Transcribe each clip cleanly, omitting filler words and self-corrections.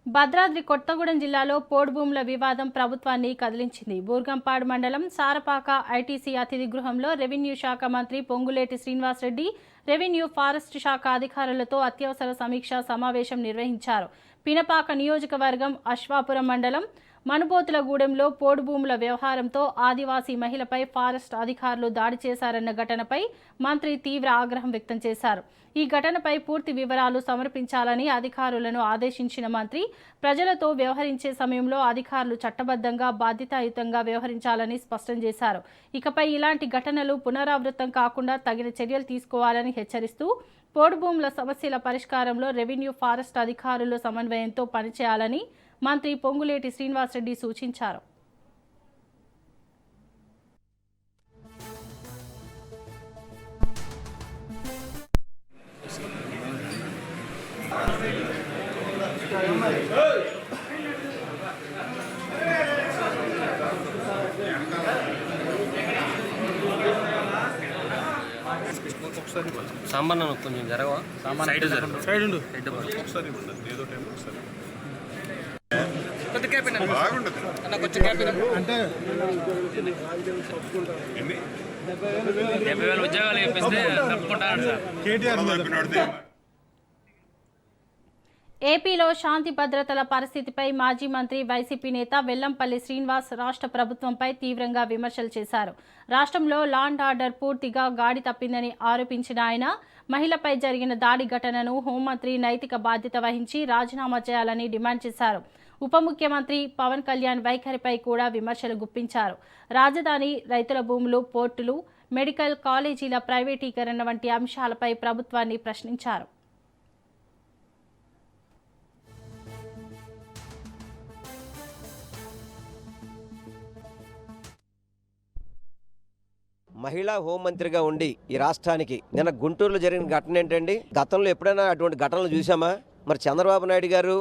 భద్రాద్రి కొత్తగూడెం జిల్లాలో పోడు భూముల వివాదం ప్రభుత్వాన్ని కదిలించింది. బూర్గంపాడు మండలం సారపాక ఐటీసీ అతిథి గృహంలో రెవెన్యూ శాఖ మంత్రి పొంగులేటి శ్రీనివాసరెడ్డి, రెవెన్యూ ఫారెస్ట్ శాఖ అధికారులతో అత్యవసర సమీక్షా సమావేశం నిర్వహించారు. పినపాక నియోజకవర్గం అశ్వాపురం మండలం మనుబోతులగూడెంలో పోడు భూముల వ్యవహారంతో ఆదివాసీ మహిళపై ఫారెస్ట్ అధికారులు దాడి చేశారన్న ఘటనపై మంత్రి తీవ్ర ఆగ్రహం వ్యక్తం చేశారు. ఈ ఘటనపై పూర్తి వివరాలు సమర్పించాలని అధికారులను ఆదేశించిన మంత్రి ప్రజలతో వ్యవహరించే సమయంలో అధికారులు చట్టబద్ధంగా బాధ్యతాయుతంగా వ్యవహరించాలని స్పష్టం చేశారు. ఇకపై ఇలాంటి ఘటనలు పునరావృతం కాకుండా తగిన చర్యలు తీసుకోవాలని హెచ్చరిస్తూ పోడు భూముల సమస్యల పరిష్కారంలో రెవెన్యూ ఫారెస్ట్ అధికారులు సమన్వయంతో పనిచేయాలని మంత్రి పొంగులేటి శ్రీనివాసరెడ్డి సూచించారు. సాంబార్ కొంచెం జరగవా? సైడ్ ఉండు. అంటే 70,000 ఉద్యోగాలు ఇప్పిస్తే తప్పుకుంటారు సార్. ఏపీలో శాంతి భద్రతల పరిస్థితిపై మాజీ మంత్రి వైసీపీ నేత వెల్లంపల్లి శ్రీనివాస్ రాష్ట్ర ప్రభుత్వంపై తీవ్రంగా విమర్శలు చేశారు. రాష్ట్రంలో లా అండ్ ఆర్డర్ పూర్తిగా గాడి తప్పిందని ఆరోపించిన ఆయన మహిళపై జరిగిన దాడి ఘటనను హోంమంత్రి నైతిక బాధ్యత వహించి రాజీనామా చేయాలని డిమాండ్ చేశారు. ఉప ముఖ్యమంత్రి పవన్ కళ్యాణ్ వైఖరిపై కూడా విమర్శలు గుప్పించారు. రాజధాని, రైతుల భూములు, పోర్టులు, మెడికల్ కాలేజీల ప్రైవేటీకరణ వంటి అంశాలపై ప్రభుత్వాన్ని ప్రశ్నించారు. మహిళా హోంమంత్రిగా ఉండి ఈ రాష్ట్రానికి నిన్న గుంటూరులో జరిగిన ఘటన ఏంటండి? గతంలో ఎప్పుడైనా అటువంటి ఘటనలు చూసామా? మరి చంద్రబాబు నాయుడు గారు,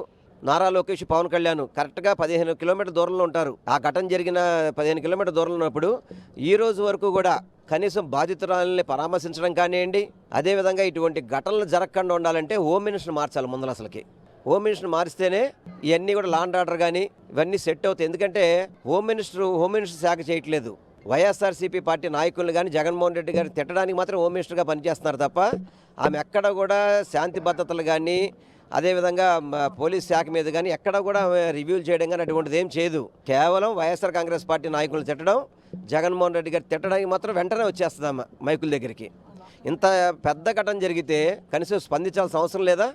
నారా లోకేష్, పవన్ కళ్యాణ్ కరెక్ట్గా 15 కిలోమీటర్ దూరంలో ఉంటారు. ఆ ఘటన జరిగిన 15 కిలోమీటర్ దూరంలో ఉన్నప్పుడు ఈ రోజు వరకు కూడా కనీసం బాధితురాలని పరామర్శించడం కానివ్వండి, అదేవిధంగా ఇటువంటి ఘటనలు జరగకుండా ఉండాలంటే హోమ్ మినిస్టర్ మార్చాలి ముందర. అసలుకి హోమ్ మినిస్టర్ మారిస్తేనే ఇవన్నీ కూడా లా అండ్ ఆర్డర్ కానీ ఇవన్నీ సెట్ అవుతాయి. ఎందుకంటే హోమ్ మినిస్టర్ శాఖ చేయట్లేదు. వైఎస్ఆర్సీపీ పార్టీ నాయకులను కానీ జగన్మోహన్ రెడ్డి గారిని తిట్టడానికి మాత్రం హోమ్ మినిస్టర్గా పనిచేస్తున్నారు తప్ప ఆమె ఎక్కడ కూడా శాంతి భద్రతలు కానీ అదేవిధంగా పోలీస్ శాఖ మీద కానీ ఎక్కడ కూడా రివ్యూలు చేయడం కానీ అటువంటిది ఏం చేయదు. కేవలం వైఎస్ఆర్ కాంగ్రెస్ పార్టీ నాయకులను తిట్టడం, జగన్మోహన్ రెడ్డి గారు తిట్టడానికి మాత్రం వెంటనే వచ్చేస్తుందమ్మ మైకుల దగ్గరికి. ఇంత పెద్ద ఘటన జరిగితే కనీసం స్పందించాల్సిన అవసరం లేదా?